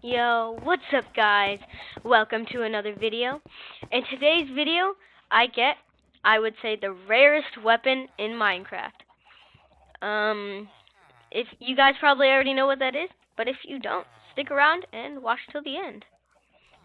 Yo, what's up guys? Welcome to another video. In today's video, I would say the rarest weapon in Minecraft. If you guys probably already know what that is, but if you don't, stick around and watch till the end.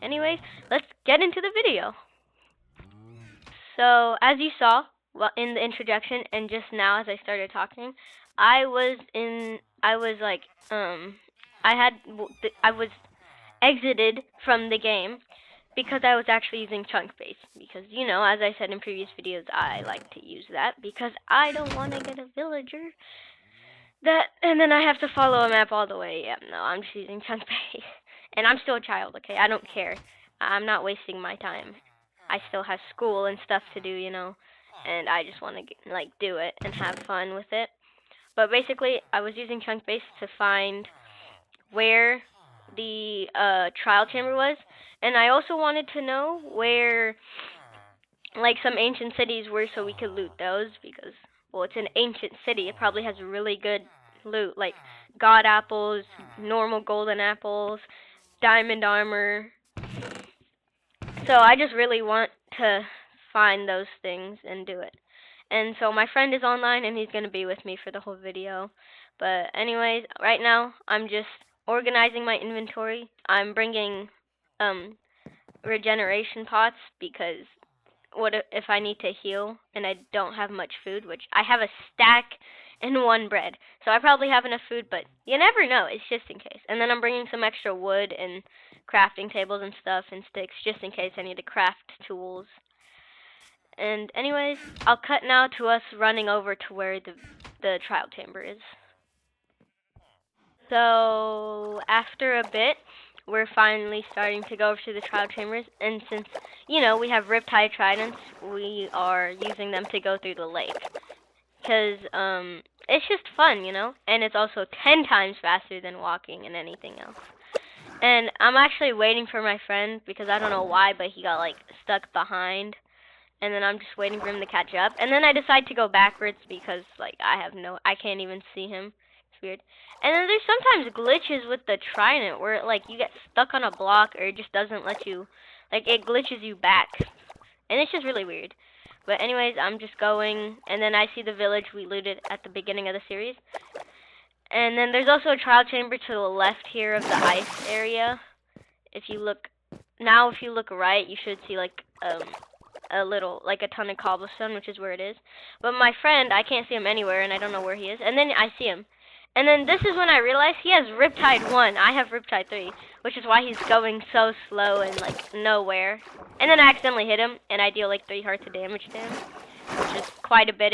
Anyways, let's get into the video. So, as you saw, well, in the introduction and just now as I started talking, I was exited from the game because I was actually using chunk base. Because, you know, as I said in previous videos, I like to use that because I don't want to get a villager and then I have to follow a map all the way. Yeah, no, I'm just using chunk base. And I'm still a child, okay? I don't care. I'm not wasting my time. I still have school and stuff to do, you know, and I just want to like do it and have fun with it. But basically, I was using chunk base to find where the trial chamber was, and I also wanted to know where like some ancient cities were so we could loot those because, well, it's an ancient city. It probably has really good loot like god apples, normal golden apples, diamond armor. So I just really want to find those things and do it. And so my friend is online and he's going to be with me for the whole video. But anyways, right now I'm just organizing my inventory. I'm bringing regeneration pots because what if I need to heal and I don't have much food, which I have a stack and one bread. So I probably have enough food, but you never know. It's just in case. And then I'm bringing some extra wood and crafting tables and stuff and sticks just in case I need to craft tools. And anyways, I'll cut now to us running over to where the trial chamber is. So after a bit, we're finally starting to go over to the trial chambers, and since, you know, we have riptide tridents, we are using them to go through the lake. Because, it's just fun, you know, and it's also 10 times faster than walking and anything else. And I'm actually waiting for my friend, because I don't know why, but he got, like, stuck behind. And then I'm just waiting for him to catch up. And then I decide to go backwards because, like, I can't even see him. It's weird. And then there's sometimes glitches with the trident where, like, you get stuck on a block or it just doesn't let you, like, it glitches you back. And it's just really weird. But anyways, I'm just going, and then I see the village we looted at the beginning of the series. And then there's also a trial chamber to the left here of the ice area. If you look right, you should see, like, a little, like a ton of cobblestone, which is where it is. But my friend, I can't see him anywhere, and I don't know where he is. And then I see him. And then this is when I realize he has Riptide 1. I have Riptide 3, which is why he's going so slow and, like, nowhere. And then I accidentally hit him, and I deal, like, 3 hearts of damage to him, which is quite a bit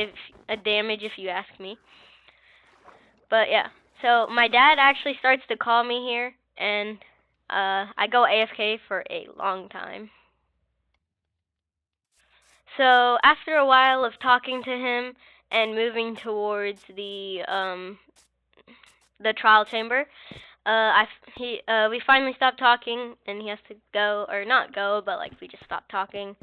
of damage if you ask me. But, yeah. So, my dad actually starts to call me here, and I go AFK for a long time. So after a while of talking to him and moving towards the trial chamber, we finally stopped talking and he has to go, or not go, but like we just stopped talking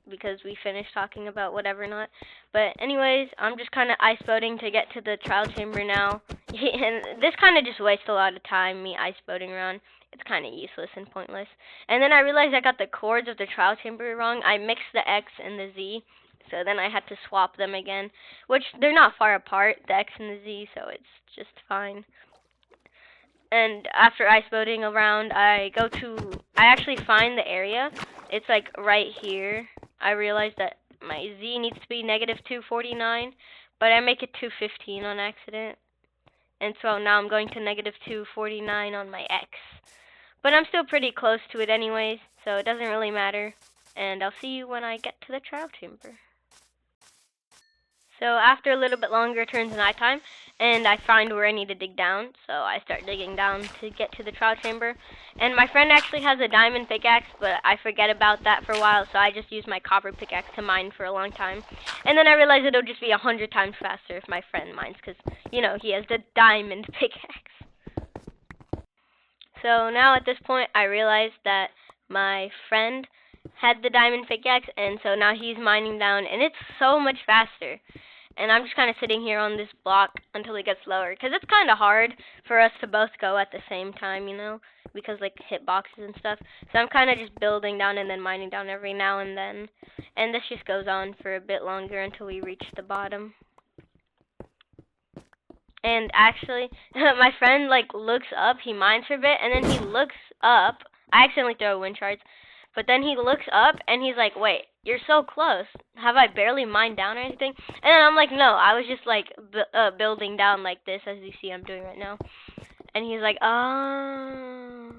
because we finished talking about whatever not. But anyways, I'm just kind of ice boating to get to the trial chamber now. And this kind of just wastes a lot of time, me ice boating around. It's kind of useless and pointless. And then I realized I got the chords of the trial chamber wrong. I mixed the X and the Z, so then I had to swap them again, which they're not far apart, the X and the Z, so it's just fine. And after ice boating around, I actually find the area. It's like right here. I realized that my Z needs to be -249, but I make it 215 on accident. And so now I'm going to -249 on my X. But I'm still pretty close to it anyways, so it doesn't really matter. And I'll see you when I get to the trial chamber. So after a little bit longer, it turns nighttime, and I find where I need to dig down. So I start digging down to get to the trial chamber. And my friend actually has a diamond pickaxe, but I forget about that for a while, so I just use my copper pickaxe to mine for a long time. And then I realize it'll just be 100 times faster if my friend mines, because, you know, he has the diamond pickaxe. So now at this point, I realized that my friend had the diamond pickaxe, and so now he's mining down, and it's so much faster. and I'm just kind of sitting here on this block until it gets lower, because it's kind of hard for us to both go at the same time, you know, because like hitboxes and stuff. So I'm kind of just building down and then mining down every now and then, and this just goes on for a bit longer until we reach the bottom. And actually, my friend like looks up, he mines for a bit, and then he looks up. I accidentally throw wind shards, but then he looks up and he's like, "Wait, you're so close. Have I barely mined down or anything?" And then I'm like, "No, I was just like building down like this, as you see I'm doing right now." And he's like, "Oh."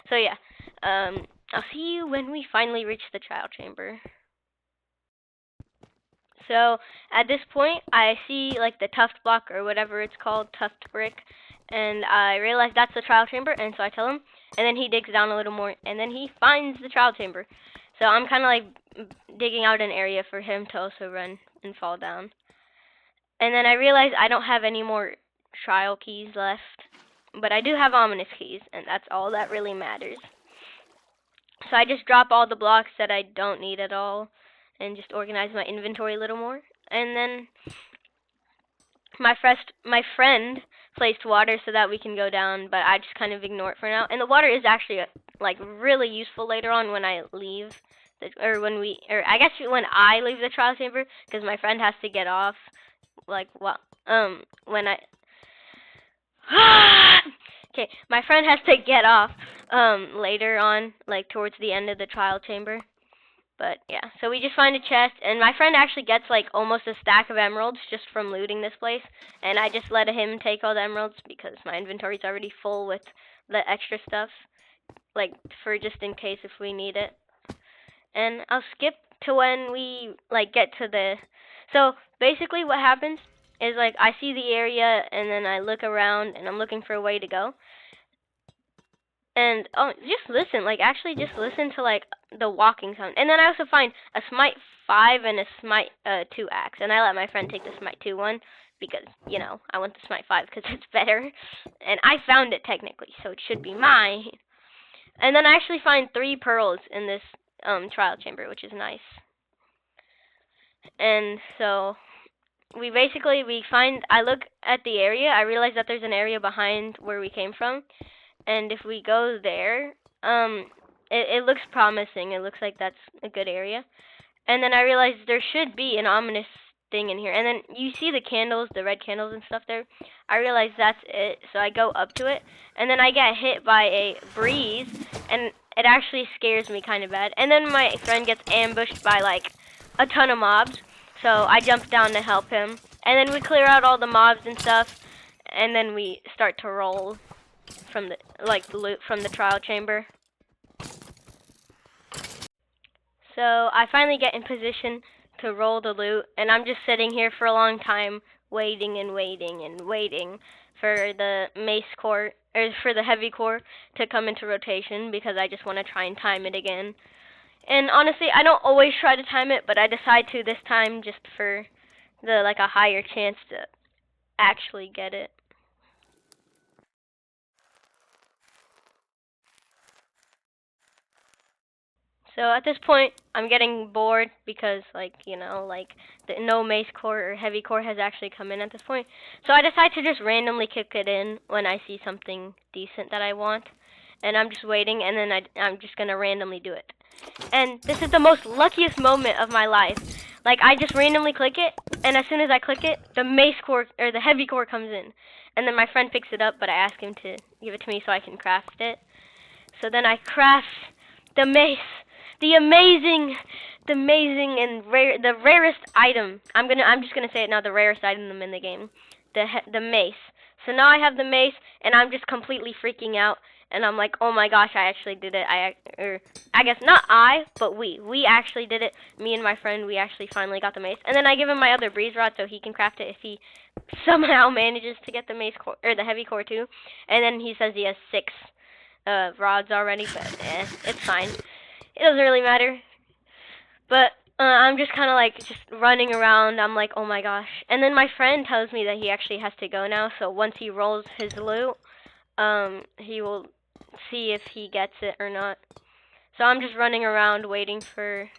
So yeah, I'll see you when we finally reach the trial chamber. So at this point, I see like the tuft block or whatever it's called, tuft brick, and I realize that's the trial chamber, and so I tell him, and then he digs down a little more, and then he finds the trial chamber. So I'm kind of like digging out an area for him to also run and fall down. And then I realize I don't have any more trial keys left, but I do have ominous keys, and that's all that really matters. So I just drop all the blocks that I don't need at all, and just organize my inventory a little more. And then my friend placed water so that we can go down, but I just kind of ignore it for now. And the water is actually like really useful later on when I leave, or I guess when I leave the trial chamber, because my friend has to get off. Like when I okay, my friend has to get off later on, like towards the end of the trial chamber. But yeah, so we just find a chest, and my friend actually gets like almost a stack of emeralds just from looting this place, and I just let him take all the emeralds because my inventory's already full with the extra stuff, like for just in case if we need it. And I'll skip to when we like get to the. So basically, what happens is like I see the area, and then I look around, and I'm looking for a way to go. And just listen, like actually just listen to like the walking sound. And then I also find a smite 5 and a smite 2 axe, and I let my friend take the smite 2 one because, you know, I want the smite 5 because it's better, and I found it technically, so it should be mine. And then I actually find 3 pearls in this trial chamber, which is nice. And so we find, I look at the area, I realize that there's an area behind where we came from. And if we go there, it looks promising. It looks like that's a good area. And then I realized there should be an ominous thing in here. And then you see the candles, the red candles and stuff there. I realize that's it, so I go up to it. And then I get hit by a breeze, and it actually scares me kind of bad. And then my friend gets ambushed by like a ton of mobs, so I jump down to help him. And then we clear out all the mobs and stuff, and then we start to roll from the loot from the trial chamber. So I finally get in position to roll the loot, and I'm just sitting here for a long time waiting and waiting and waiting for the mace core or for the heavy core to come into rotation because I just want to try and time it again. And honestly, I don't always try to time it, but I decide to this time just for the like a higher chance to actually get it. So at this point, I'm getting bored because, like, you know, like, no mace core or heavy core has actually come in at this point. So I decide to just randomly kick it in when I see something decent that I want. And I'm just waiting, and then I'm just going to randomly do it. And this is the most luckiest moment of my life. Like, I just randomly click it, and as soon as I click it, the mace core, or the heavy core comes in. And then my friend picks it up, but I ask him to give it to me so I can craft it. So then I craft the mace. The amazing and the rarest item. I'm just gonna say it now. The rarest item in the game, the mace. So now I have the mace, and I'm just completely freaking out. And I'm like, oh my gosh, I actually did it. I guess not I, but we actually did it. Me and my friend, we actually finally got the mace. And then I give him my other breeze rod so he can craft it if he somehow manages to get the mace core or the heavy core too. And then he says he has 6 rods already, but it's fine. It doesn't really matter. But I'm just kind of like just running around. I'm like, oh my gosh. And then my friend tells me that he actually has to go now. So once he rolls his loot, he will see if he gets it or not. So I'm just running around waiting for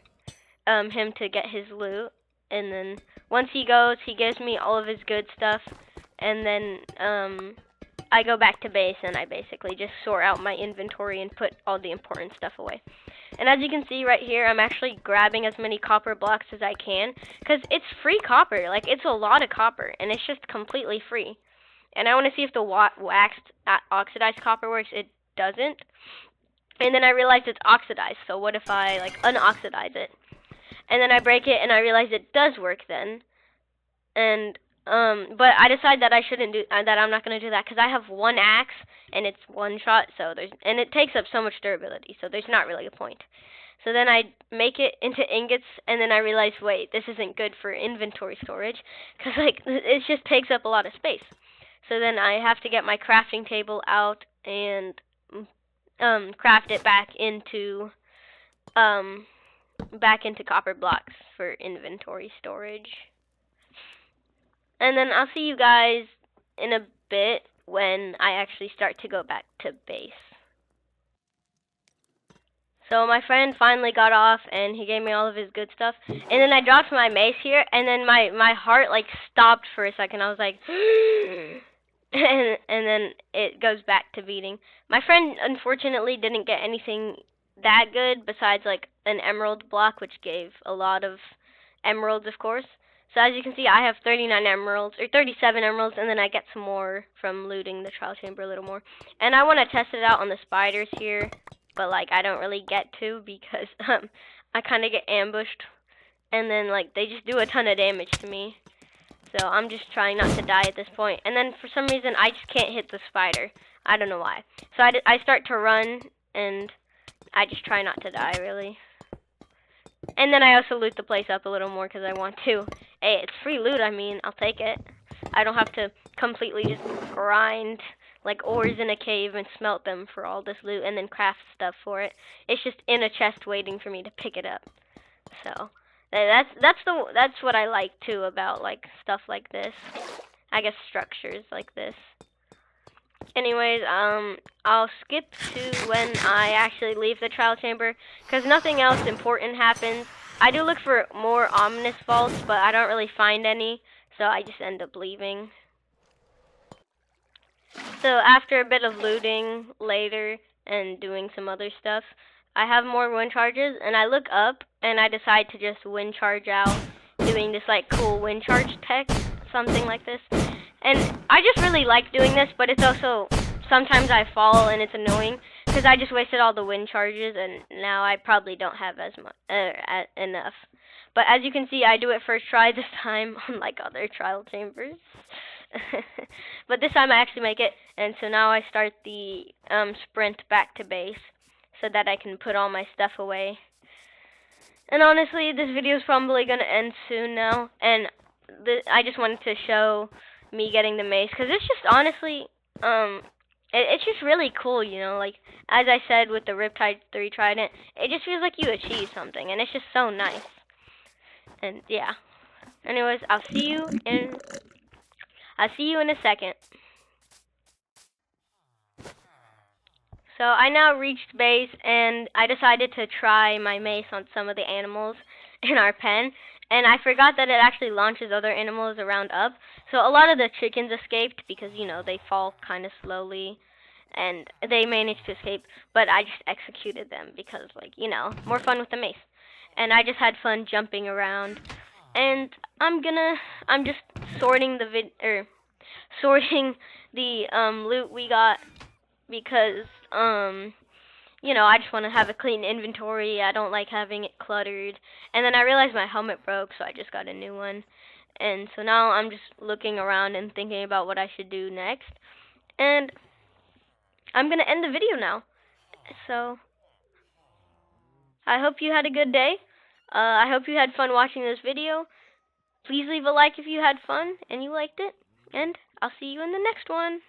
him to get his loot. and then once he goes, he gives me all of his good stuff, and then I go back to base and I basically just sort out my inventory and put all the important stuff away. And as you can see right here, I'm actually grabbing as many copper blocks as I can, because it's free copper. Like, it's a lot of copper, and it's just completely free. And I want to see if the waxed oxidized copper works. It doesn't. And then I realized it's oxidized, so what if I, like, unoxidize it? And then I break it, and I realize it does work then. And but I decided that I shouldn't do that. I'm not gonna do that because I have one axe and it's one shot. So and it takes up so much durability. So there's not really a point. So then I make it into ingots, and then I realize, wait, this isn't good for inventory storage because like it just takes up a lot of space. So then I have to get my crafting table out and craft it back into copper blocks for inventory storage. And then I'll see you guys in a bit when I actually start to go back to base. So my friend finally got off and he gave me all of his good stuff. And then I dropped my mace here, and then my heart like stopped for a second. I was like and then it goes back to beating. My friend unfortunately didn't get anything that good besides like an emerald block, which gave a lot of emeralds, of course. So as you can see, I have 39 emeralds, or 37 emeralds, and then I get some more from looting the trial chamber a little more. And I want to test it out on the spiders here, but like I don't really get to because I kind of get ambushed, and then like they just do a ton of damage to me. So I'm just trying not to die at this point. And then for some reason I just can't hit the spider. I don't know why. So I start to run, and I just try not to die really. And then I also loot the place up a little more because I want to. Hey, it's free loot, I mean, I'll take it. I don't have to completely just grind like ores in a cave and smelt them for all this loot and then craft stuff for it. It's just in a chest waiting for me to pick it up. So that's what I like too about like stuff like this. I guess structures like this. Anyways, I'll skip to when I actually leave the trial chamber, because nothing else important happens. I do look for more ominous vaults, but I don't really find any, so I just end up leaving. So after a bit of looting later and doing some other stuff, I have more wind charges, and I look up, and I decide to just wind charge out, doing this like cool wind charge tech, something like this. And I just really like doing this, but it's also, sometimes I fall and it's annoying, because I just wasted all the wind charges, and now I probably don't have as much, enough. But as you can see, I do it first try this time, unlike other trial chambers. But this time I actually make it, and so now I start the sprint back to base, so that I can put all my stuff away. And honestly, this video is probably going to end soon now, and I just wanted to show me getting the mace, because it's just honestly, it's just really cool, you know, like, as I said with the Riptide 3 Trident, it just feels like you achieved something, and it's just so nice. And yeah, anyways, I'll see you in a second. So I now reached base, and I decided to try my mace on some of the animals in our pen. And I forgot that it actually launches other animals around up. So a lot of the chickens escaped because, you know, they fall kind of slowly. And they managed to escape. But I just executed them because, like, you know, more fun with the mace. And I just had fun jumping around. And I'm just sorting the loot we got. Because, you know, I just want to have a clean inventory. I don't like having it cluttered. And then I realized my helmet broke, so I just got a new one. And so now I'm just looking around and thinking about what I should do next. And I'm going to end the video now. So I hope you had a good day. I hope you had fun watching this video. Please leave a like if you had fun and you liked it. And I'll see you in the next one.